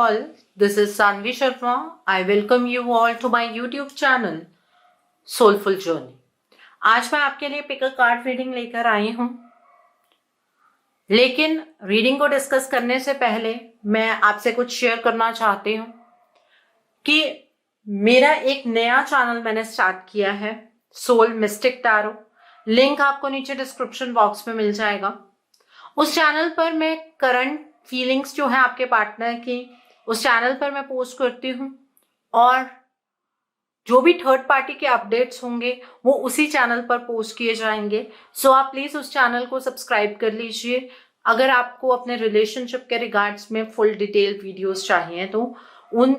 all, this is Sanvi Sharma. I welcome you all to my YouTube channel Soulful Journey. आज मैं आपके लिए pick a card reading लेकर आई हूं, लेकिन रीडिंग को डिस्कस करने से पहले मैं आपसे कुछ शेयर करना चाहती हूं कि मेरा एक नया चैनल मैंने स्टार्ट किया है, सोल मिस्टिक टैरो। लिंक आपको नीचे डिस्क्रिप्शन बॉक्स में मिल जाएगा। उस चैनल पर मैं करंट फीलिंग्स जो है आपके पार्टनर की, उस चैनल पर मैं पोस्ट करती हूँ और जो भी थर्ड पार्टी के अपडेट्स होंगे वो उसी चैनल पर पोस्ट किए जाएंगे। सो आप प्लीज उस चैनल को सब्सक्राइब कर लीजिए। अगर आपको अपने रिलेशनशिप के रिगार्ड्स में फुल डिटेल वीडियोस चाहिए तो उन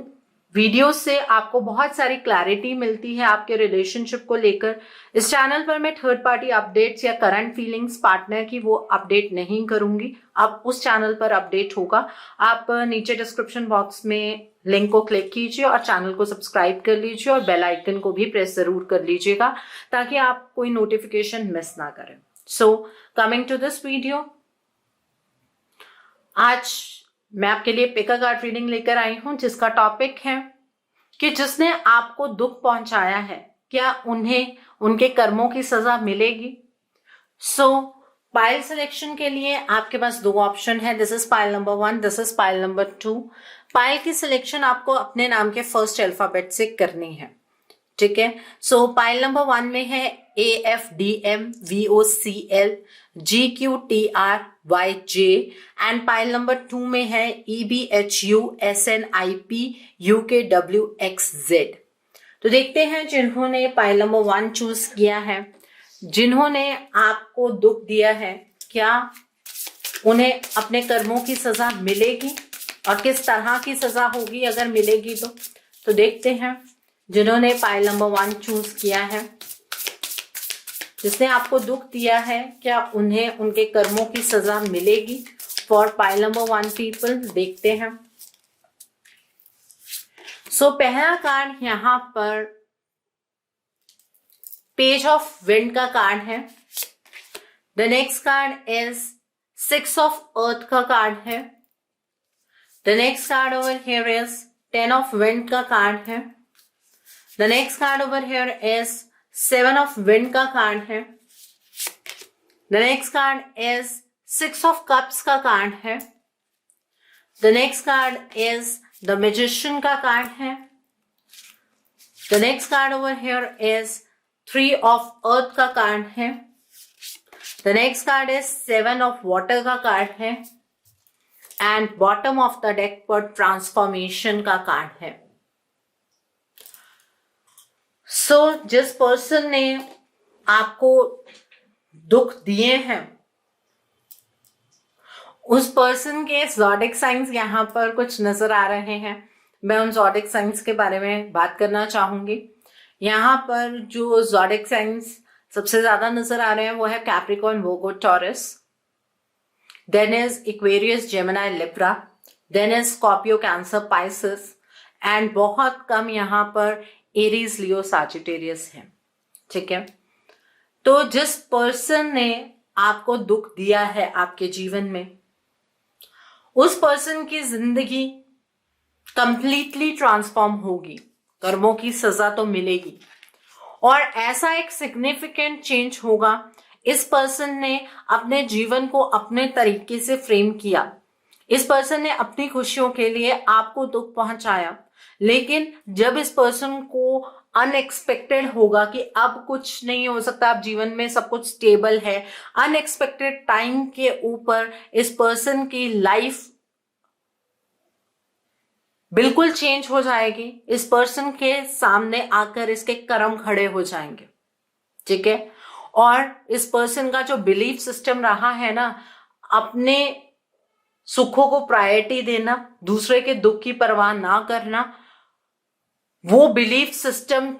वीडियोस से आपको बहुत सारी क्लैरिटी मिलती है आपके रिलेशनशिप को लेकर। इस चैनल पर मैं थर्ड पार्टी अपडेट्स या करंट फीलिंग्स पार्टनर की वो अपडेट नहीं करूंगी, अब उस चैनल पर अपडेट होगा। आप नीचे डिस्क्रिप्शन बॉक्स में लिंक को क्लिक कीजिए और चैनल को सब्सक्राइब कर लीजिए और बेल आइकन को भी प्रेस जरूर कर लीजिएगा ताकि आप कोई नोटिफिकेशन मिस ना करें। So coming to this video, आज मैं आपके लिए पिक अ कार्ड रीडिंग लेकर आई हूं जिसका टॉपिक है कि जिसने आपको दुख पहुंचाया है क्या उन्हें उनके कर्मों की सजा मिलेगी। सो पाइल सिलेक्शन के लिए आपके पास दो ऑप्शन है, this is pile number 1, this is pile number 2। Pile की सिलेक्शन आपको अपने नाम के फर्स्ट अल्फाबेट से करनी है, ठीक है। सो पाइल नंबर 1 में है AFDM VOCL GQTRYJ and pile number 2 में है EBHU SNIP UKWXZ। तो देखते हैं जिन्होंने पाइल नंबर 1 चूज किया है, जिन्होंने आपको दुख दिया है, क्या उन्हें अपने कर्मों की सजा मिलेगी और किस तरह की सजा होगी अगर मिलेगी तो देखते हैं जिन्होंने पाइल नंबर 1 चूज किया है, जिसने आपको दुख दिया है, क्या उन्हें उनके कर्मों की सजा मिलेगी। फॉर पाइल नंबर 1 पीपल देखते हैं। सो पहला कार्ड यहां पर पेज ऑफ विंड का कार्ड है। The next card is 6 of earth का कार्ड है। The next card over here is 10 of wind का कार्ड है। The next card over here is 7 of wind का कार्ड है। The next card is 6 of cups का card है। The next card is the magician का card है। The next card over here is 3 of earth का card है। The next card is 7 of water का card है and bottom of the deck पर transformation का कार्ड है। सो जिस पर्सन ने आपको दुख दिए हैं उस पर्सन के ज़ोडिक साइंस यहाँ पर कुछ नजर आ रहे हैं। मैं उन ज़ोडिक साइंस के बारे में बात करना चाहूंगी। यहाँ पर जो ज़ोडिक साइंस सबसे ज्यादा नजर आ रहे हैं वो है Capricorn, Virgo, Taurus, then is Aquarius, Gemini, Libra, then is Scorpio, Cancer, Pisces and बहुत कम यहाँ पर एरीज, लियो, सैजिटेरियस है, ठीक है। तो जिस पर्सन ने आपको दुख दिया है आपके जीवन में, उस पर्सन की जिंदगी कंप्लीटली ट्रांसफॉर्म होगी, कर्मों की सजा तो मिलेगी और ऐसा एक सिग्निफिकेंट चेंज होगा। इस पर्सन ने अपने जीवन को अपने तरीके से फ्रेम किया। इस पर्सन ने अपनी खुशियों के लिए आपको दुख पहुंचाया, लेकिन जब इस पर्सन को अनएक्सपेक्टेड होगा कि अब कुछ नहीं हो सकता, अब जीवन में सब कुछ स्टेबल है, अनएक्सपेक्टेड टाइम के ऊपर इस पर्सन की लाइफ बिल्कुल चेंज हो जाएगी। इस पर्सन के सामने आकर इसके कर्म खड़े हो जाएंगे, ठीक है। और इस पर्सन का जो बिलीफ सिस्टम रहा है ना, अपने सुखों को प्रायोरिटी देना, दूसरे के दुख की परवाह ना करना, वो बिलीफ सिस्टम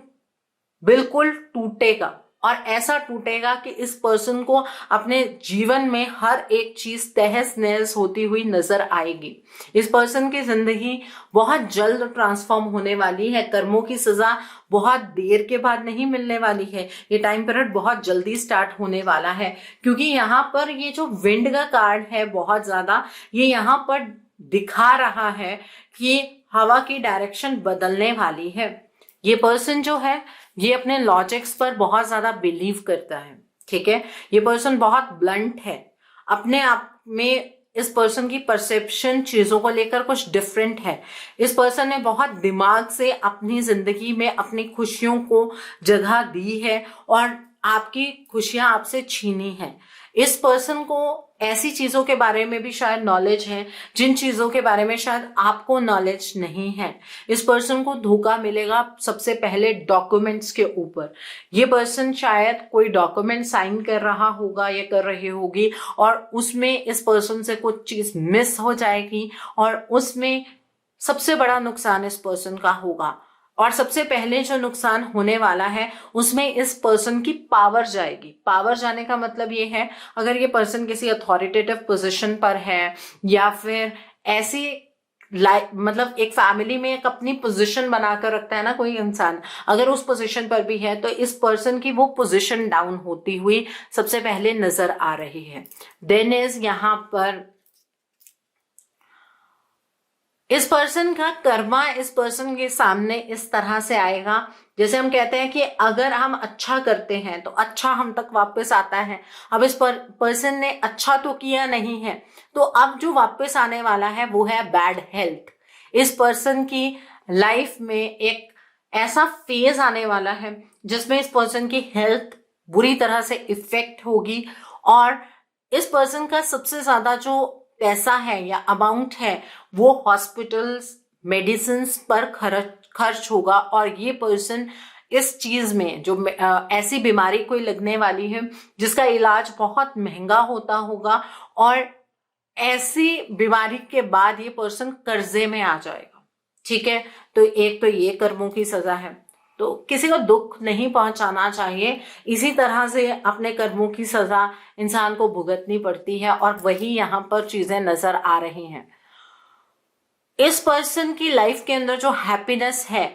बिल्कुल टूटेगा और ऐसा टूटेगा कि इस पर्सन को अपने जीवन में हर एक चीज तहस नहस होती हुई नजर आएगी। इस पर्सन की जिंदगी बहुत जल्द ट्रांसफॉर्म होने वाली है। कर्मों की सजा बहुत देर के बाद नहीं मिलने वाली है, ये टाइम पीरियड बहुत जल्दी स्टार्ट होने वाला है, क्योंकि यहाँ पर ये जो विंड का कार्ड है बहुत ज्यादा, ये यहाँ पर दिखा रहा है कि हवा की डायरेक्शन बदलने वाली है। ये पर्सन जो है ये अपने लॉजिक्स पर बहुत ज्यादा बिलीव करता है, ठीक है। ये पर्सन बहुत ब्लंट है, अपने आप में इस पर्सन की परसेप्शन चीजों को लेकर कुछ डिफरेंट है। इस पर्सन ने बहुत दिमाग से अपनी जिंदगी में अपनी खुशियों को जगह दी है और आपकी खुशियां आपसे छीनी है। इस पर्सन को ऐसी चीजों के बारे में भी शायद नॉलेज है जिन चीजों के बारे में शायद आपको नॉलेज नहीं है। इस पर्सन को धोखा मिलेगा सबसे पहले डॉक्यूमेंट्स के ऊपर। ये पर्सन शायद कोई डॉक्यूमेंट साइन कर रहा होगा या कर रही होगी और उसमें इस पर्सन से कुछ चीज मिस हो जाएगी और उसमें सबसे बड़ा नुकसान इस पर्सन का होगा। और सबसे पहले जो नुकसान होने वाला है उसमें इस पर्सन की पावर जाएगी। पावर जाने का मतलब ये है, अगर ये पर्सन किसी अथॉरिटेटिव पोजीशन पर है या फिर ऐसी मतलब एक फैमिली में एक अपनी पोजीशन बनाकर रखता है ना कोई इंसान, अगर उस पोजीशन पर भी है तो इस पर्सन की वो पोजीशन डाउन होती हुई सबसे पहले नजर आ रही है। देन इज यहाँ पर इस पर्सन का कर्मा इस पर्सन के सामने इस तरह से आएगा, जैसे हम कहते हैं कि अगर हम अच्छा करते हैं तो अच्छा हम तक वापस आता है। अब इस पर्सन ने अच्छा तो किया नहीं है, तो अब जो वापस आने वाला है वो है बैड हेल्थ। इस पर्सन की लाइफ में एक ऐसा फेज आने वाला है जिसमें इस पर्सन की हेल्थ बुरी तरह से इफेक्ट होगी और इस पर्सन का सबसे ज्यादा जो पैसा है या अमाउंट है वो हॉस्पिटल्स मेडिसिन पर खर्च होगा। और ये पर्सन इस चीज में जो ऐसी बीमारी कोई लगने वाली है जिसका इलाज बहुत महंगा होता होगा और ऐसी बीमारी के बाद ये पर्सन कर्जे में आ जाएगा, ठीक है। तो एक तो ये कर्मों की सजा है, तो किसी को दुख नहीं पहुंचाना चाहिए, इसी तरह से अपने कर्मों की सजा इंसान को भुगतनी पड़ती है और वही यहाँ पर चीजें नजर आ रही हैं। इस पर्सन की लाइफ के अंदर जो हैप्पीनेस है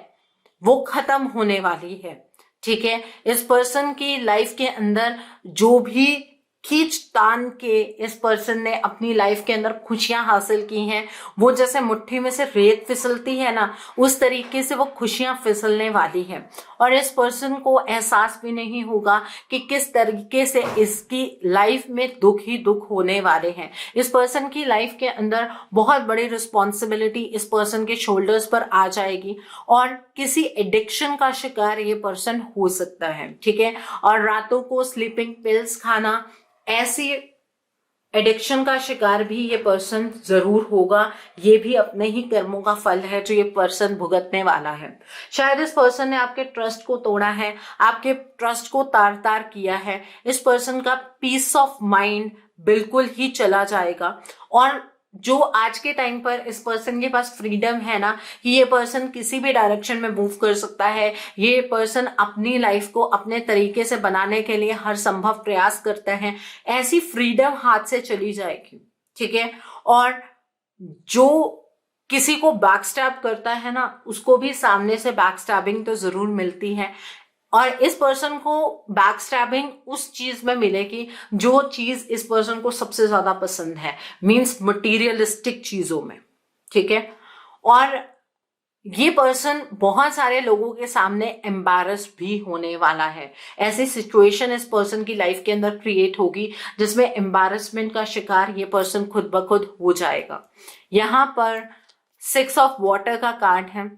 वो खत्म होने वाली है, ठीक है। इस पर्सन की लाइफ के अंदर जो भी खींच तान के इस पर्सन ने अपनी लाइफ के अंदर खुशियां हासिल की हैं, वो जैसे मुट्ठी में से रेत फिसलती है ना, उस तरीके से वो खुशियां फिसलने वाली है। और इस पर्सन को एहसास भी नहीं होगा कि किस तरीके से इसकी लाइफ में दुख ही दुख होने वाले हैं। इस पर्सन की लाइफ के अंदर बहुत बड़ी रिस्पॉन्सिबिलिटी इस पर्सन के शोल्डर्स पर आ जाएगी और किसी एडिक्शन का शिकार ये पर्सन हो सकता है, ठीक है। और रातों को स्लीपिंग पिल्स खाना, ऐसी एडिक्शन का शिकार भी ये पर्सन जरूर होगा। ये भी अपने ही कर्मों का फल है जो ये पर्सन भुगतने वाला है। शायद इस पर्सन ने आपके ट्रस्ट को तोड़ा है, आपके ट्रस्ट को तार तार किया है। इस पर्सन का पीस ऑफ माइंड बिल्कुल ही चला जाएगा। और जो आज के टाइम पर इस पर्सन के पास फ्रीडम है ना कि ये पर्सन किसी भी डायरेक्शन में मूव कर सकता है, ये पर्सन अपनी लाइफ को अपने तरीके से बनाने के लिए हर संभव प्रयास करता है, ऐसी फ्रीडम हाथ से चली जाएगी, ठीक है। और जो किसी को बैकस्टैब करता है ना उसको भी सामने से बैकस्टैबिंग तो जरूर मिलती है। और इस पर्सन को बैकस्टैबिंग उस चीज में मिलेगी जो चीज इस पर्सन को सबसे ज्यादा पसंद है, मींस मटीरियलिस्टिक चीजों में, ठीक है। और ये पर्सन बहुत सारे लोगों के सामने एम्बैरस भी होने वाला है। ऐसी सिचुएशन इस पर्सन की लाइफ के अंदर क्रिएट होगी जिसमें एम्बैरसमेंट का शिकार ये पर्सन खुद ब खुद हो जाएगा। यहाँ पर 6 ऑफ वाटर का कार्ड है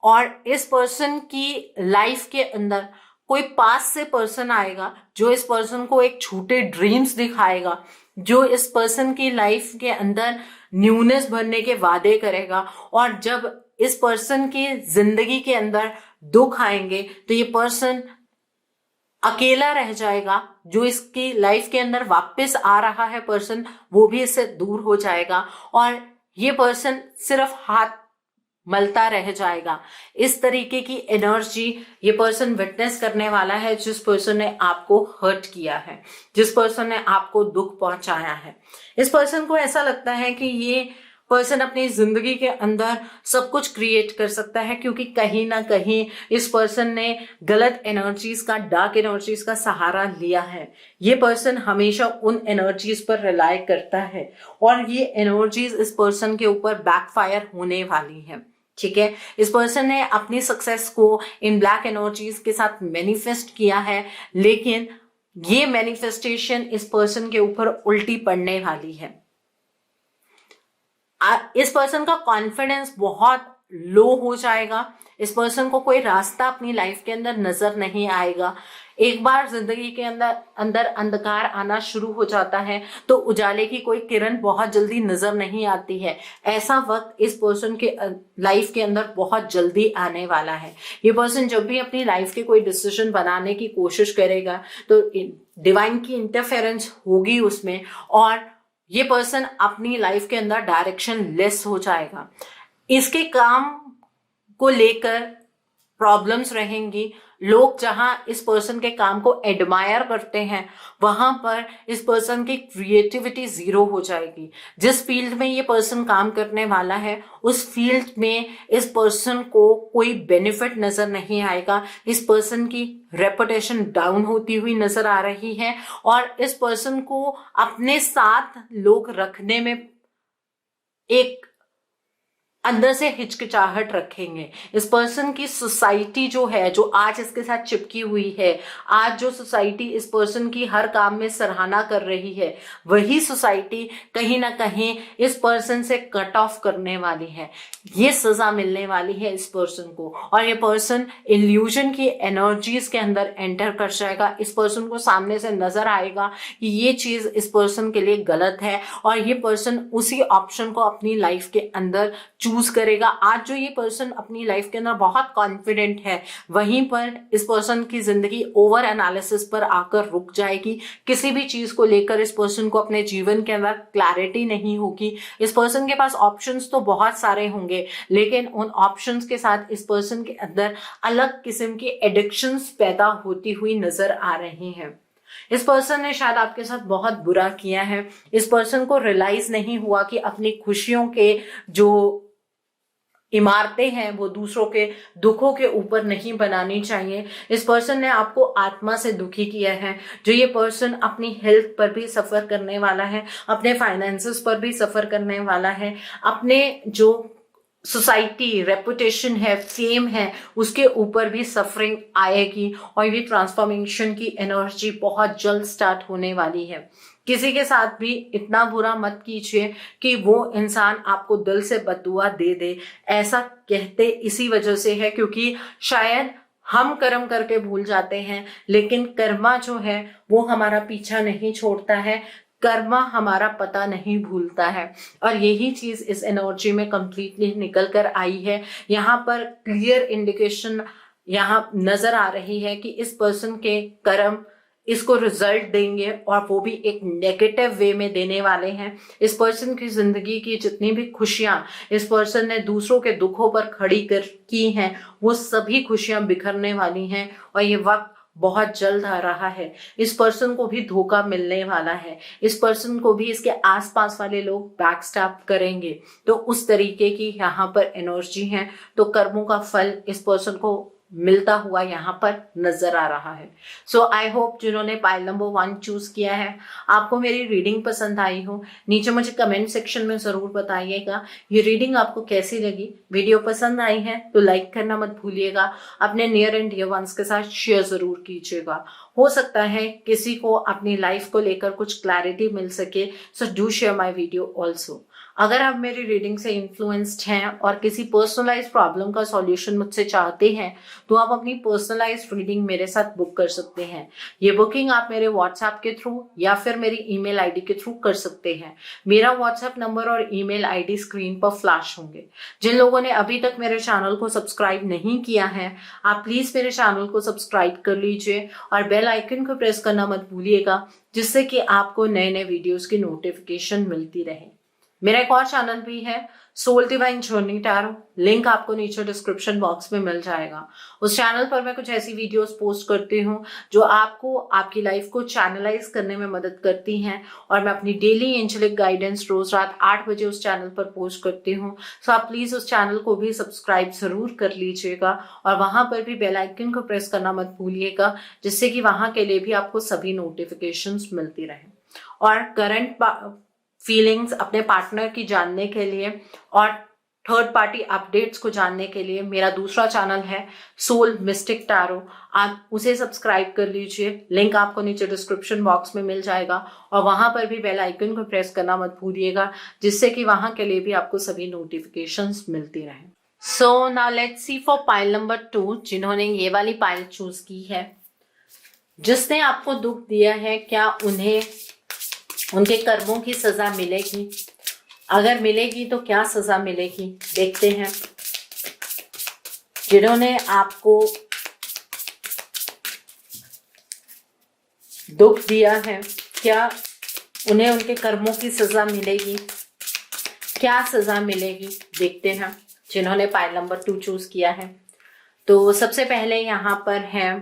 और इस पर्सन की लाइफ के अंदर कोई पास से पर्सन आएगा जो इस पर्सन को एक छोटे ड्रीम्स दिखाएगा, जो इस पर्सन की लाइफ के अंदर न्यूनेस भरने के वादे करेगा। और जब इस पर्सन की जिंदगी के अंदर दुख आएंगे तो ये पर्सन अकेला रह जाएगा। जो इसकी लाइफ के अंदर वापस आ रहा है पर्सन वो भी इससे दूर हो जाएगा और ये पर्सन सिर्फ हाथ मलता रह जाएगा। इस तरीके की एनर्जी ये पर्सन विटनेस करने वाला है जिस पर्सन ने आपको हर्ट किया है, जिस पर्सन ने आपको दुख पहुंचाया है। इस पर्सन को ऐसा लगता है कि ये पर्सन अपनी जिंदगी के अंदर सब कुछ क्रिएट कर सकता है, क्योंकि कहीं ना कहीं इस पर्सन ने गलत एनर्जीज का, डार्क एनर्जीज का सहारा लिया है। ये पर्सन हमेशा उन एनर्जीज पर रिलाय करता है और ये एनर्जीज इस पर्सन के ऊपर बैकफायर होने वाली है। ठीक है, इस पर्सन ने अपनी सक्सेस को इन ब्लैक एनर्जीज के साथ मैनिफेस्ट किया है, लेकिन ये मैनिफेस्टेशन इस पर्सन के ऊपर उल्टी पड़ने वाली है। इस पर्सन का कॉन्फिडेंस बहुत लो हो जाएगा। इस पर्सन को कोई रास्ता अपनी लाइफ के अंदर नजर नहीं आएगा। एक बार जिंदगी के अंदर अंधकार आना शुरू हो जाता है तो उजाले की कोई किरण बहुत जल्दी नजर नहीं आती है। ऐसा वक्त इस पर्सन के लाइफ के अंदर बहुत जल्दी आने वाला है। ये पर्सन जब भी अपनी लाइफ के कोई डिसीजन बनाने की कोशिश करेगा तो डिवाइन की इंटरफेरेंस होगी उसमें, और ये पर्सन अपनी लाइफ के अंदर डायरेक्शन लेस हो जाएगा। इसके काम को लेकर प्रॉब्लम्स रहेंगी। लोग जहां इस पर्सन के काम को एडमायर करते हैं वहां पर इस पर्सन की क्रिएटिविटी जीरो हो जाएगी। जिस फील्ड में ये पर्सन काम करने वाला है उस फील्ड में इस पर्सन को कोई बेनिफिट नजर नहीं आएगा। इस पर्सन की रेपुटेशन डाउन होती हुई नजर आ रही है और इस पर्सन को अपने साथ लोग रखने में एक अंदर से हिचकिचाहट रखेंगे। इस पर्सन की सोसाइटी जो है, जो आज इसके साथ चिपकी हुई है, आज जो सोसाइटी इस पर्सन की हर काम में सराहना कर रही है, वही सोसाइटी कहीं ना कहीं इस पर्सन से कट ऑफ करने वाली है। ये सजा मिलने वाली है इस पर्सन को, और ये पर्सन इल्यूजन की एनर्जीज के अंदर एंटर कर जाएगा। इस पर्सन को सामने से नजर आएगा कि ये चीज इस पर्सन के लिए गलत है और ये पर्सन उसी ऑप्शन को अपनी लाइफ के अंदर चूज करेगा। आज जो ये पर्सन अपनी लाइफ के अंदर बहुत कॉन्फिडेंट है, वहीं पर इस पर्सन की जिंदगी ओवर एनालिसिस पर आकर रुक जाएगी। किसी भी चीज को लेकर इस पर्सन को अपने जीवन के अंदर क्लैरिटी नहीं होगी। इस पर्सन के पास ऑप्शंस तो बहुत सारे होंगे, लेकिन उन ऑप्शंस के साथ इस पर्सन के अंदर अलग किस्म की एडिक्शंस पैदा होती हुई नजर आ रही हैं। इस पर्सन ने शायद आपके साथ बहुत बुरा किया है। इस पर्सन को रियलाइज नहीं हुआ कि अपनी खुशियों के जो इमारतें हैं वो दूसरों के दुखों के ऊपर नहीं बनानी चाहिए। इस पर्सन ने आपको आत्मा से दुखी किया है। जो ये पर्सन अपनी हेल्थ पर भी सफर करने वाला है, अपने फाइनेंसेस पर भी सफर करने वाला है, अपने जो सोसाइटी रेपुटेशन है, फेम है, उसके ऊपर भी सफरिंग आएगी और ये ट्रांसफॉर्मेशन की एनर्जी बहुत जल्द स्टार्ट होने वाली है। किसी के साथ भी इतना बुरा मत कीजिए कि वो इंसान आपको दिल से बद्दुआ दे दे। ऐसा कहते इसी वजह से है क्योंकि शायद हम कर्म करके भूल जाते हैं, लेकिन कर्मा जो है वो हमारा पीछा नहीं छोड़ता है, कर्मा हमारा पता नहीं भूलता है। और यही चीज इस एनर्जी में कंप्लीटली निकल कर आई है। यहाँ पर क्लियर इंडिकेशन यहाँ नजर आ रही है कि इस पर्सन के कर्म इसको रिजल्ट देंगे और वो भी एक नेगेटिव वे में देने वाले हैं। इस पर्सन की जिंदगी की जितनी भी खुशियां इस पर्सन ने दूसरों के दुखों पर खड़ी कर की हैं, वो सभी खुशियां बिखरने वाली हैं और ये वक्त बहुत जल्द आ रहा है। इस पर्सन को भी धोखा मिलने वाला है। इस पर्सन को भी इसके आसपास वाले लोग बैकस्टैब करेंगे। तो उस तरीके की यहाँ पर एनर्जी है। तो कर्मों का फल इस पर्सन को मिलता हुआ यहाँ पर नजर आ रहा है। सो आई होप जिन्होंने पाइल नंबर 1 चूज किया है आपको मेरी रीडिंग पसंद आई हो। नीचे मुझे कमेंट सेक्शन में जरूर बताइएगा ये रीडिंग आपको कैसी लगी। वीडियो पसंद आई है तो लाइक करना मत भूलिएगा। अपने नियर एंड डियर वंस के साथ शेयर जरूर कीजिएगा। हो सकता है किसी को अपनी लाइफ को लेकर कुछ क्लैरिटी मिल सके। So do share my video also. अगर आप मेरी रीडिंग से इन्फ्लुएंस्ड हैं और किसी पर्सनलाइज प्रॉब्लम का सॉल्यूशन मुझसे चाहते हैं तो आप अपनी पर्सनलाइज रीडिंग मेरे साथ बुक कर सकते हैं। ये बुकिंग आप मेरे व्हाट्सएप के थ्रू या फिर मेरी ईमेल आईडी के थ्रू कर सकते हैं। मेरा व्हाट्सएप नंबर और ईमेल आईडी स्क्रीन पर फ्लैश होंगे। जिन लोगों ने अभी तक मेरे चैनल को सब्सक्राइब नहीं किया है आप प्लीज मेरे चैनल को सब्सक्राइब कर लीजिए और बेल आइकन को प्रेस करना मत भूलिएगा, जिससे कि आपको नए नए वीडियोस की नोटिफिकेशन मिलती रहे। मेरा एक और चैनल भी है soul divine journey tarot, link आपको नीचे डिस्क्रिप्शन बॉक्स में मिल जाएगा। उस चैनल पर मैं कुछ ऐसी वीडियोस पोस्ट करती हूँ जो आपको आपकी लाइफ को चैनलाइज करने में मदद करती हैं, और मैं अपनी डेली एंजेलिक गाइडेंस रोज रात 8 बजे उस चैनल पर पोस्ट करती हूँ। सो आप प्लीज उस चैनल को भी सब्सक्राइब जरूर कर लीजिएगा, और वहां पर भी बेल आइकन को प्रेस करना मत भूलिएगा, जिससे कि वहां के लिए भी आपको सभी नोटिफिकेशंस मिलती रहे। और करंट फीलिंग्स अपने पार्टनर की जानने के लिए और थर्ड पार्टी अपडेट्स को जानने के लिए मेरा दूसरा चैनल है सोल मिस्टिक टैरो, आप उसे सब्सक्राइब कर लीजिए। लिंक आपको नीचे डिस्क्रिप्शन बॉक्स में मिल जाएगा, और वहां पर भी बेल आइकन को प्रेस करना मत भूलिएगा, जिससे कि वहां के लिए भी आपको सभी नोटिफिकेशंस मिलती रहे। So now let's see for pile number 2, जिन्होंने ये वाली पाइल चूज की है। जिसने आपको दुख दिया है, क्या उन्हें उनके कर्मों की सजा मिलेगी? अगर मिलेगी तो क्या सजा मिलेगी, देखते हैं। जिन्होंने आपको दुख दिया है, क्या उन्हें उनके कर्मों की सजा मिलेगी? क्या सजा मिलेगी, देखते हैं। जिन्होंने पाइल नंबर 2 चूज किया है, तो सबसे पहले यहां पर है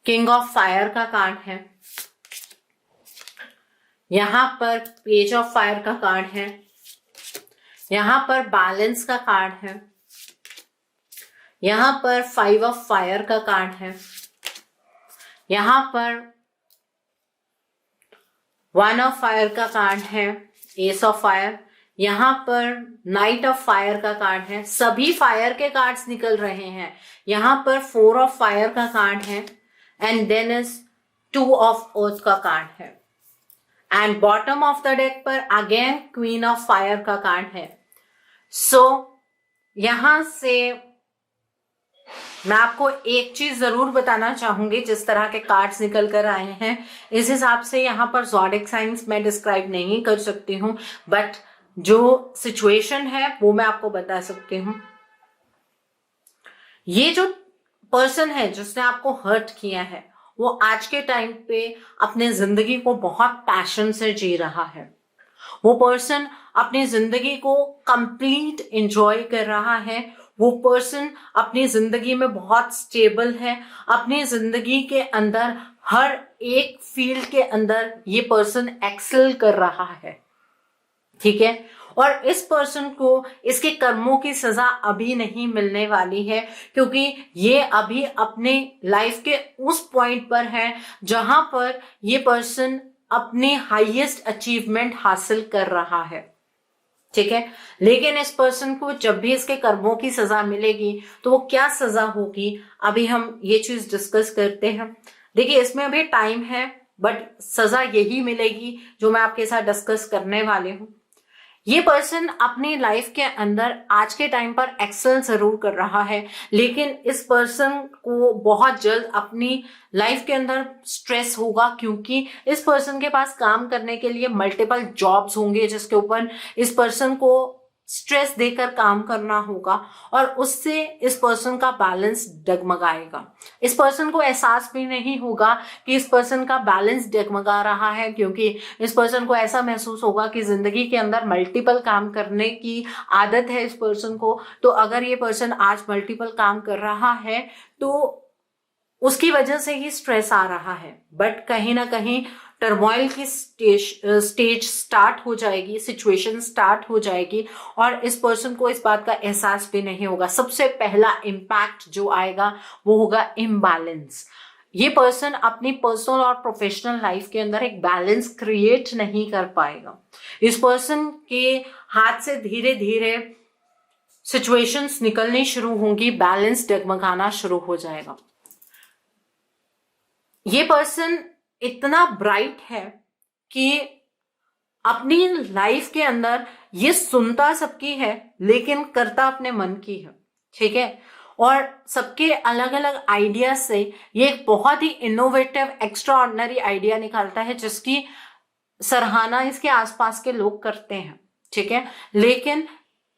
किंग ऑफ फायर का कार्ड है, यहां पर पेज ऑफ फायर का कार्ड है, यहां पर बैलेंस का कार्ड है, यहां पर 5 ऑफ फायर का कार्ड है, यहां पर 1 ऑफ फायर का कार्ड है, एस ऑफ फायर, यहां पर नाइट ऑफ फायर का कार्ड है। सभी फायर के कार्ड्स निकल रहे हैं। यहां पर 4 ऑफ फायर का कार्ड है, and then is 2 of earth का कार्ड है, and bottom of the deck पर अगेन क्वीन ऑफ फायर का कार्ड है। सो यहां से मैं आपको एक चीज जरूर बताना चाहूंगी, जिस तरह के कार्ड्स निकल कर आए हैं इस हिसाब से यहाँ पर ज़ोडिएक साइंस मैं डिस्क्राइब नहीं कर सकती हूँ, बट जो सिचुएशन है वो मैं आपको बता सकती हूँ। ये जो पर्सन है जिसने आपको हर्ट किया है, वो आज के टाइम पे अपने जिंदगी को बहुत पैशन से जी रहा है। वो पर्सन अपनी जिंदगी को कंप्लीट एंजॉय कर रहा है। वो पर्सन अपनी जिंदगी में बहुत स्टेबल है। अपनी जिंदगी के अंदर हर एक फील्ड के अंदर ये पर्सन एक्सेल कर रहा है, ठीक है। और इस पर्सन को इसके कर्मों की सजा अभी नहीं मिलने वाली है, क्योंकि ये अभी अपने लाइफ के उस पॉइंट पर है जहां पर ये पर्सन अपनी हाईएस्ट अचीवमेंट हासिल कर रहा है, ठीक है। लेकिन इस पर्सन को जब भी इसके कर्मों की सजा मिलेगी तो वो क्या सजा होगी, अभी हम ये चीज डिस्कस करते हैं। देखिए, इसमें अभी टाइम है, बट सजा यही मिलेगी जो मैं आपके साथ डिस्कस करने वाली हूँ। ये पर्सन अपनी लाइफ के अंदर आज के टाइम पर एक्सेल जरूर कर रहा है, लेकिन इस पर्सन को बहुत जल्द अपनी लाइफ के अंदर स्ट्रेस होगा, क्योंकि इस पर्सन के पास काम करने के लिए मल्टीपल जॉब्स होंगे जिसके ऊपर इस पर्सन को स्ट्रेस देकर काम करना होगा, और उससे इस पर्सन का बैलेंस डगमगाएगा। इस पर्सन को एहसास भी नहीं होगा कि इस पर्सन का बैलेंस डगमगा रहा है, क्योंकि इस पर्सन को ऐसा महसूस होगा कि जिंदगी के अंदर मल्टीपल काम करने की आदत है इस पर्सन को। तो अगर ये पर्सन आज मल्टीपल काम कर रहा है तो उसकी वजह से ही स्ट्रेस आ रहा है, बट कहीं ना कहीं टर्मोइल की स्टेज स्टार्ट हो जाएगी, सिचुएशन स्टार्ट हो जाएगी, और इस पर्सन को इस बात का एहसास भी नहीं होगा। सबसे पहला इम्पैक्ट जो आएगा वो होगा इम्बैलेंस। ये पर्सन अपनी पर्सनल और प्रोफेशनल लाइफ के अंदर एक बैलेंस क्रिएट नहीं कर पाएगा। इस पर्सन के हाथ से धीरे धीरे सिचुएशंस निकलनी शुरू होंगी, बैलेंस डगमगाना शुरू हो जाएगा। ये पर्सन इतना ब्राइट है कि अपनी लाइफ के अंदर ये सुनता सबकी है लेकिन करता अपने मन की है, ठीक है। और सबके अलग अलग आइडिया से ये एक बहुत ही इनोवेटिव एक्स्ट्रा ऑर्डिनरी आइडिया निकालता है, जिसकी सराहना इसके आसपास के लोग करते हैं, ठीक है। लेकिन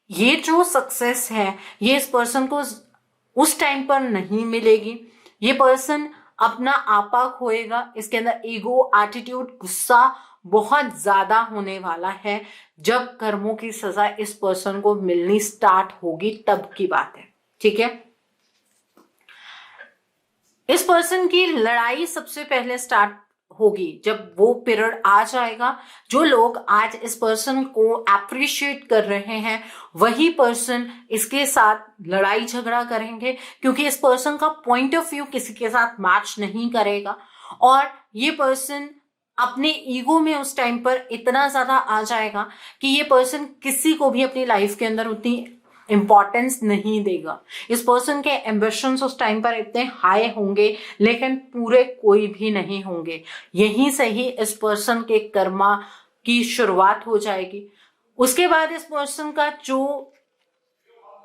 ये जो सक्सेस है ये इस पर्सन को उस टाइम पर नहीं मिलेगी। ये पर्सन अपना आपा खोएगा, इसके अंदर ईगो, एटीट्यूड, गुस्सा बहुत ज्यादा होने वाला है। जब कर्मों की सजा इस पर्सन को मिलनी स्टार्ट होगी तब की बात है, ठीक है। इस पर्सन की लड़ाई सबसे पहले स्टार्ट होगी जब वो पीरियड आ जाएगा। जो लोग आज इस पर्सन को अप्रिशिएट कर रहे हैं वही पर्सन इसके साथ लड़ाई झगड़ा करेंगे, क्योंकि इस पर्सन का पॉइंट ऑफ व्यू किसी के साथ मैच नहीं करेगा। और ये पर्सन अपने ईगो में उस टाइम पर इतना ज्यादा आ जाएगा कि ये पर्सन किसी को भी अपनी लाइफ के अंदर उतनी इंपॉर्टेंस नहीं देगा। इस पर्सन के एम्बिशंस उस टाइम पर इतने हाई होंगे लेकिन पूरे कोई भी नहीं होंगे। यहीं से ही इस पर्सन के कर्मा की शुरुआत हो जाएगी। उसके बाद इस पर्सन का जो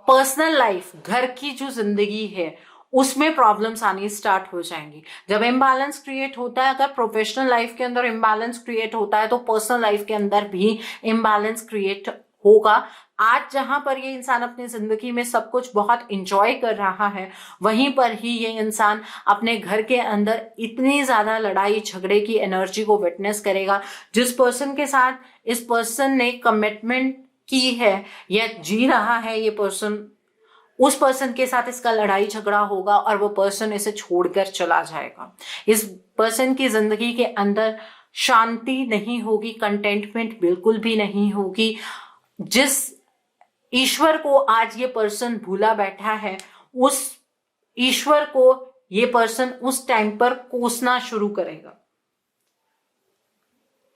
पर्सनल लाइफ, घर की जो जिंदगी है, उसमें प्रॉब्लम्स आनी स्टार्ट हो जाएंगी। जब इम्बैलेंस क्रिएट होता है, अगर प्रोफेशनल लाइफ के अंदर इम्बैलेंस क्रिएट होता है तो पर्सनल लाइफ के अंदर भी इम्बैलेंस क्रिएट होगा। आज जहां पर ये इंसान अपनी जिंदगी में सब कुछ बहुत इंजॉय कर रहा है, वहीं पर ही ये इंसान अपने घर के अंदर इतनी ज्यादा लड़ाई झगड़े की एनर्जी को विटनेस करेगा। जिस पर्सन के साथ इस पर्सन ने कमिटमेंट की है या जी रहा है ये पर्सन, उस पर्सन के साथ इसका लड़ाई झगड़ा होगा और वो पर्सन इसे छोड़कर चला जाएगा। इस पर्सन की जिंदगी के अंदर शांति नहीं होगी, कंटेंटमेंट बिल्कुल भी नहीं होगी। जिस ईश्वर को आज ये पर्सन भूला बैठा है, उस ईश्वर को ये पर्सन उस टाइम पर कोसना शुरू करेगा।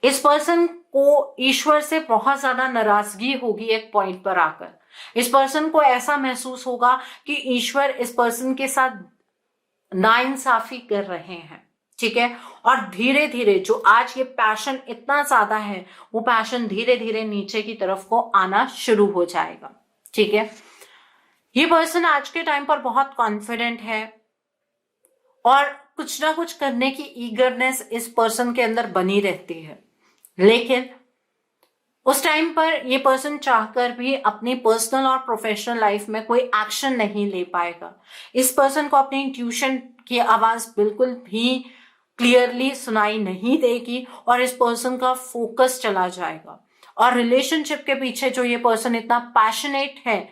इस पर्सन को ईश्वर से बहुत ज्यादा नाराजगी होगी एक पॉइंट पर आकर। इस पर्सन को ऐसा महसूस होगा कि ईश्वर इस पर्सन के साथ नाइंसाफी कर रहे हैं, ठीक है। और धीरे धीरे जो आज ये पैशन इतना ज्यादा है, वो पैशन धीरे धीरे नीचे की तरफ को आना शुरू हो जाएगा, ठीक है। ये पर्सन आज के टाइम पर बहुत कॉन्फिडेंट है और कुछ ना कुछ करने की ईगरनेस इस पर्सन के अंदर बनी रहती है, लेकिन उस टाइम पर ये पर्सन चाहकर भी अपनी पर्सनल और प्रोफेशनल लाइफ में कोई एक्शन नहीं ले पाएगा। इस पर्सन को अपनी इंट्यूशन की आवाज बिल्कुल भी क्लियरली सुनाई नहीं देगी और इस पर्सन का फोकस चला जाएगा। और रिलेशनशिप के पीछे जो ये पर्सन इतना पैशनेट है,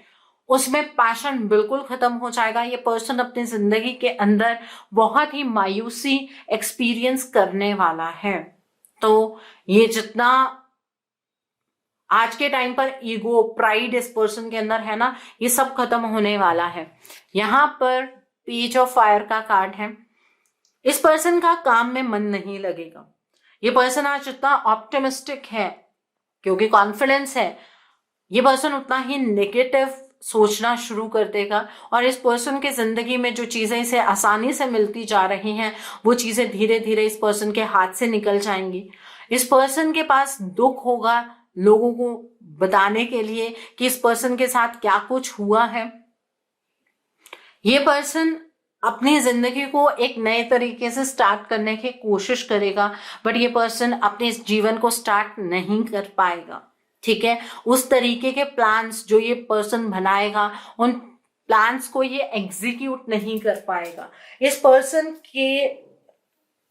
उसमें पैशन बिल्कुल खत्म हो जाएगा। ये पर्सन अपनी जिंदगी के अंदर बहुत ही मायूसी एक्सपीरियंस करने वाला है। तो ये जितना आज के टाइम पर ईगो, प्राइड इस पर्सन के अंदर है ना, ये सब खत्म होने वाला है। यहां पर पेज ऑफ फायर का कार्ड है। इस पर्सन का काम में मन नहीं लगेगा। ये पर्सन आज उतना ऑप्टिमिस्टिक है क्योंकि कॉन्फिडेंस है, ये पर्सन उतना ही नेगेटिव सोचना शुरू कर देगा और इस पर्सन के जिंदगी में जो चीजें इसे आसानी से मिलती जा रही हैं, वो चीजें धीरे धीरे इस पर्सन के हाथ से निकल जाएंगी। इस पर्सन के पास दुख होगा लोगों को बताने के लिए कि इस पर्सन के साथ क्या कुछ हुआ है। ये पर्सन अपनी जिंदगी को एक नए तरीके से स्टार्ट करने की कोशिश करेगा, बट ये पर्सन अपने इस जीवन को स्टार्ट नहीं कर पाएगा, ठीक है। उस तरीके के प्लान्स जो ये पर्सन बनाएगा, उन प्लान्स को ये एग्जीक्यूट नहीं कर पाएगा। इस पर्सन के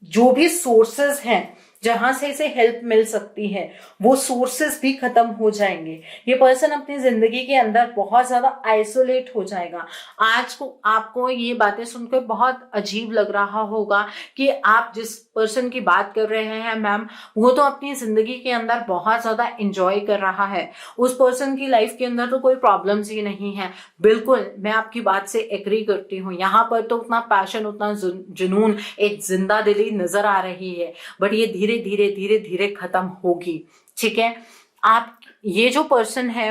जो भी सोर्सेस हैं जहां से इसे हेल्प मिल सकती है, वो सोर्सेस भी खत्म हो जाएंगे। ये पर्सन अपनी जिंदगी के अंदर बहुत ज्यादा आइसोलेट हो जाएगा। आज को आपको ये बातें सुनकर बहुत अजीब लग रहा होगा कि आप जिस पर्सन की बात कर रहे हैं मैम, वो तो अपनी जिंदगी के अंदर बहुत ज्यादा एंजॉय कर रहा है, उस पर्सन की लाइफ के अंदर तो कोई प्रॉब्लम्स ही नहीं है। बिल्कुल, मैं आपकी बात से एग्री करती हूँ। यहाँ पर तो उतना पैशन, उतना जुनून, एक जिंदा दिली नजर आ रही है, बट ये धीरे धीरे धीरे धीरे खत्म होगी, ठीक है। आप ये जो पर्सन है,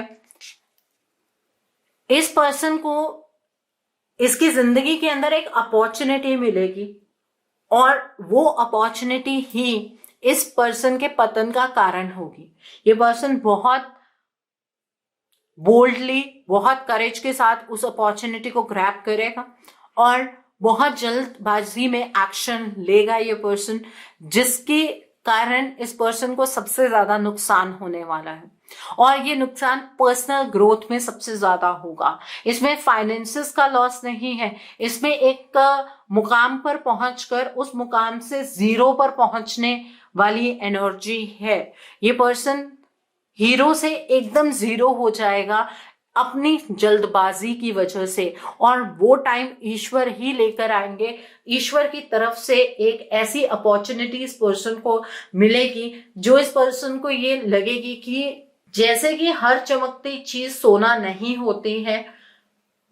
इस पर्सन को इसकी जिंदगी के अंदर एक अपॉर्चुनिटी मिलेगी और वो अपॉर्चुनिटी ही इस पर्सन के पतन का कारण होगी। ये पर्सन बहुत बोल्डली, बहुत करेज के साथ उस अपॉर्चुनिटी को ग्रैब करेगा और बहुत जल्दबाजी में एक्शन लेगा ये पर्सन, जिसके कारण इस पर्सन को सबसे ज्यादा नुकसान होने वाला है। और ये नुकसान पर्सनल ग्रोथ में सबसे ज्यादा होगा। इसमें फाइनेंसेस का लॉस नहीं है, इसमें एक मुकाम पर पहुंचकर उस मुकाम से जीरो पर पहुंचने वाली एनर्जी है। ये पर्सन हीरो से एकदम जीरो हो जाएगा अपनी जल्दबाजी की वजह से, और वो टाइम ईश्वर ही लेकर आएंगे। ईश्वर की तरफ से एक ऐसी अपॉर्चुनिटी इस पर्सन को मिलेगी जो इस पर्सन को ये लगेगी कि जैसे कि हर चमकती चीज सोना नहीं होती है,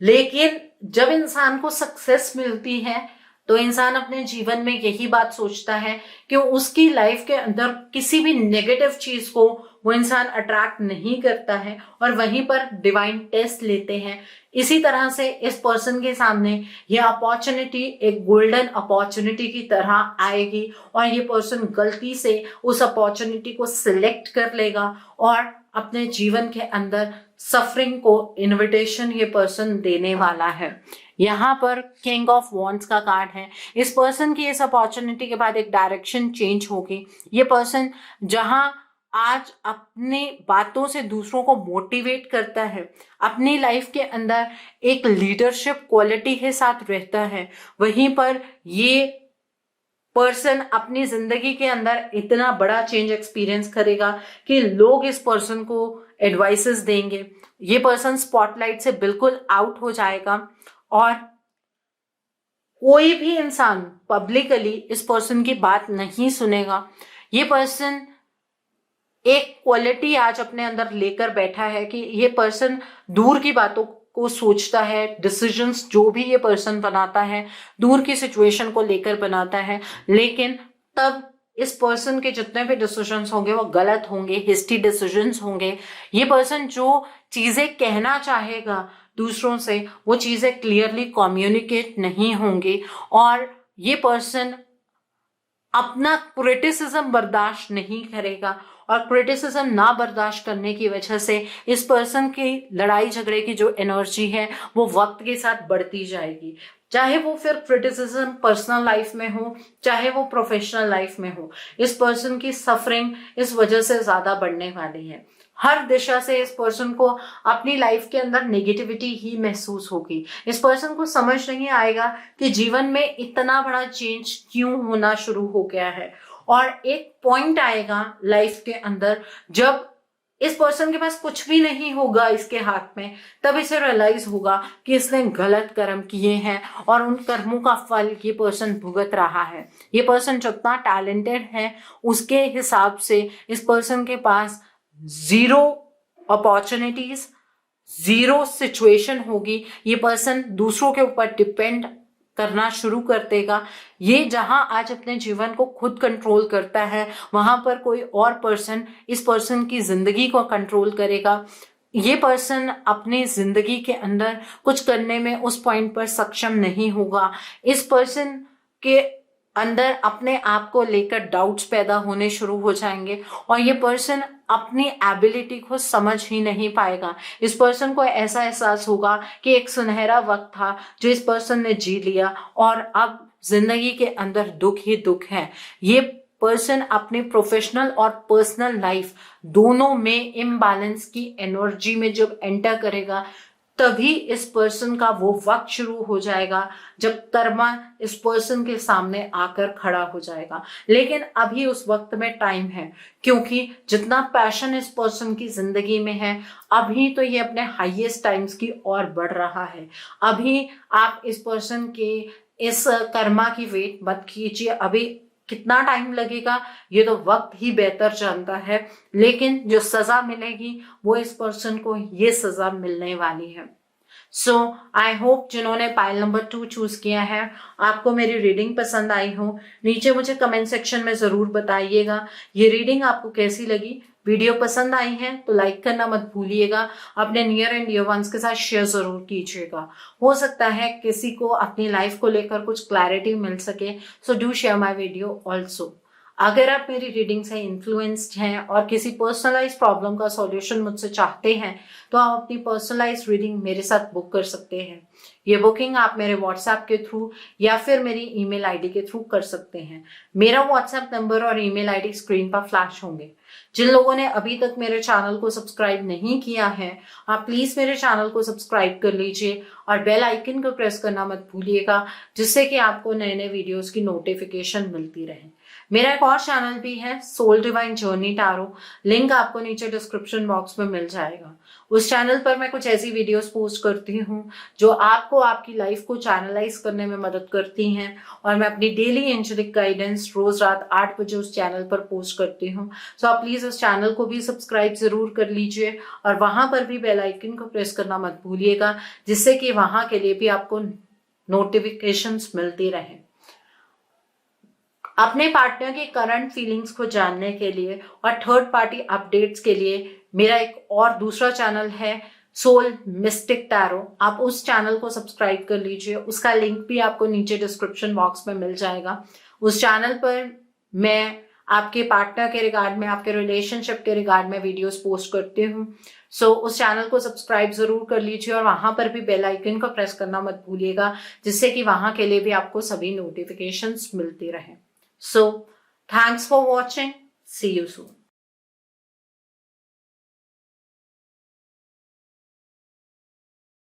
लेकिन जब इंसान को सक्सेस मिलती है तो इंसान अपने जीवन में यही बात सोचता है कि उसकी लाइफ के अंदर किसी भी नेगेटिव चीज को वो इंसान अट्रैक्ट नहीं करता है और वहीं पर डिवाइन टेस्ट लेते हैं। इसी तरह से इस पर्सन के सामने ये अपॉर्चुनिटी एक गोल्डन अपॉर्चुनिटी की तरह आएगी और ये पर्सन गलती से उस अपॉर्चुनिटी को सिलेक्ट कर लेगा और अपने जीवन के अंदर सफरिंग को इनविटेशन ये पर्सन देने वाला है। यहाँ पर किंग ऑफ वॉन्ड्स का कार्ड है। इस पर्सन की इस अपॉर्चुनिटी के बाद एक डायरेक्शन चेंज होगी। ये पर्सन जहां आज अपनी बातों से दूसरों को मोटिवेट करता है, अपनी लाइफ के अंदर एक लीडरशिप क्वालिटी के साथ रहता है, वहीं पर ये पर्सन अपनी जिंदगी के अंदर इतना बड़ा चेंज एक्सपीरियंस करेगा कि लोग इस पर्सन को एडवाइसेस देंगे। ये पर्सन स्पॉटलाइट से बिल्कुल आउट हो जाएगा और कोई भी इंसान पब्लिकली इस पर्सन की बात नहीं सुनेगा। ये पर्सन एक क्वालिटी आज अपने अंदर लेकर बैठा है कि ये पर्सन दूर की बातों को सोचता है, डिसीजंस जो भी ये पर्सन बनाता है दूर की सिचुएशन को लेकर बनाता है, लेकिन तब इस पर्सन के जितने भी डिसीजंस होंगे वो गलत होंगे, हिस्ट्री डिसीजंस होंगे। ये पर्सन जो चीजें कहना चाहेगा दूसरों से वो चीजें क्लियरली कम्युनिकेट नहीं होंगी और ये पर्सन अपना क्रिटिसिज्म बर्दाश्त नहीं करेगा और क्रिटिसिज्म ना बर्दाश्त करने की वजह से इस पर्सन की लड़ाई झगड़े की जो एनर्जी है वो वक्त के साथ बढ़ती जाएगी। चाहे वो फिर क्रिटिसिज्म पर्सनल लाइफ में हो चाहे वो प्रोफेशनल लाइफ में हो, इस पर्सन की सफरिंग इस वजह से ज्यादा बढ़ने वाली है। हर दिशा से इस पर्सन को अपनी लाइफ के अंदर नेगेटिविटी ही महसूस होगी। इस पर्सन को समझ नहीं आएगा कि जीवन में इतना बड़ा चेंज क्यों होना शुरू हो गया है और एक पॉइंट आएगा लाइफ के अंदर जब इस पर्सन के पास कुछ भी नहीं होगा इसके हाथ में, तब इसे रियलाइज होगा कि इसने गलत कर्म किए हैं और उन कर्मों का फल ये पर्सन भुगत रहा है। ये पर्सन जितना टैलेंटेड है उसके हिसाब से इस पर्सन के पास जीरो अपॉर्चुनिटीज, जीरो सिचुएशन होगी। ये पर्सन दूसरों के ऊपर डिपेंड करना शुरू कर देगा। ये जहां आज अपने जीवन को खुद कंट्रोल करता है वहां पर कोई और पर्सन इस पर्सन की जिंदगी को कंट्रोल करेगा। ये पर्सन अपनी जिंदगी के अंदर कुछ करने में उस पॉइंट पर सक्षम नहीं होगा। इस पर्सन के अंदर अपने आप को लेकर डाउट्स पैदा होने शुरू हो जाएंगे और ये पर्सन अपनी एबिलिटी को समझ ही नहीं पाएगा। इस पर्सन को ऐसा एहसास होगा कि एक सुनहरा वक्त था जो इस पर्सन ने जी लिया और अब जिंदगी के अंदर दुख ही दुख है। ये पर्सन अपने प्रोफेशनल और पर्सनल लाइफ दोनों में इम्बैलेंस की एनर्जी में जब एंटर करेगा तभी इस पर्सन का वो वक्त शुरू हो जाएगा जब कर्मा इस पर्सन के सामने आकर खड़ा हो जाएगा। लेकिन अभी उस वक्त में टाइम है क्योंकि जितना पैशन इस पर्सन की जिंदगी में है अभी तो ये अपने हाईएस्ट टाइम्स की ओर बढ़ रहा है। अभी आप इस पर्सन के इस कर्मा की वेट मत कीजिए। अभी कितना टाइम लगेगा ये तो वक्त ही बेहतर जानता है, लेकिन जो सजा मिलेगी वो इस पर्सन को ये सजा मिलने वाली है। सो आई होप जिन्होंने पाइल नंबर 2 चूज किया है आपको मेरी रीडिंग पसंद आई हो। नीचे मुझे कमेंट सेक्शन में जरूर बताइएगा ये रीडिंग आपको कैसी लगी। वीडियो पसंद आई है तो लाइक करना मत भूलिएगा। अपने नियर एंड डियर वंस के साथ शेयर जरूर कीजिएगा। हो सकता है किसी को अपनी लाइफ को लेकर कुछ क्लैरिटी मिल सके। So do share my video also. अगर आप मेरी रीडिंग से इन्फ्लुएंस्ड हैं और किसी पर्सनलाइज प्रॉब्लम का सॉल्यूशन मुझसे चाहते हैं तो आप अपनी पर्सनलाइज रीडिंग मेरे साथ बुक कर सकते हैं। ये बुकिंग आप मेरे व्हाट्सएप के थ्रू या फिर मेरी ईमेल आईडी के थ्रू कर सकते हैं। मेरा व्हाट्सएप नंबर और ईमेल आईडी स्क्रीन पर फ्लैश होंगे। जिन लोगों ने अभी तक मेरे चैनल को सब्सक्राइब नहीं किया है, आप प्लीज मेरे चैनल को सब्सक्राइब कर लीजिए और बेल आइकन को प्रेस करना मत भूलिएगा, जिससे कि आपको नए नए वीडियोस की नोटिफिकेशन मिलती रहे। मेरा एक और चैनल भी है, soul divine journey tarot, link आपको नीचे डिस्क्रिप्शन बॉक्स में मिल जाएगा। उस चैनल पर मैं कुछ ऐसी वीडियोस पोस्ट करती हूँ जो आपको आपकी लाइफ को चैनलाइज करने में मदद करती हैं, और मैं अपनी डेली एंजेलिक गाइडेंस रोज रात 8 बजे उस चैनल पर पोस्ट करती हूँ। सो आप प्लीज उस चैनल को भी सब्सक्राइब जरूर कर लीजिए और वहां पर भी बेल आइकन को प्रेस करना मत भूलिएगा, जिससे कि वहां के लिए भी आपको नोटिफिकेशंस मिलती रहें। अपने पार्टनर की करंट फीलिंग्स को जानने के लिए और थर्ड पार्टी अपडेट्स के लिए मेरा एक और दूसरा चैनल है, सोल मिस्टिक टैरो। आप उस चैनल को सब्सक्राइब कर लीजिए, उसका लिंक भी आपको नीचे डिस्क्रिप्शन बॉक्स में मिल जाएगा। उस चैनल पर मैं आपके पार्टनर के रिगार्ड में, आपके रिलेशनशिप के रिगार्ड में वीडियोस पोस्ट करती हूँ। सो उस चैनल को सब्सक्राइब जरूर कर लीजिए और वहां पर भी बेल आइकन को प्रेस करना मत भूलिएगा, जिससे कि वहां के लिए भी आपको सभी नोटिफिकेशंस मिलती रहे। So, thanks for watching. See you soon.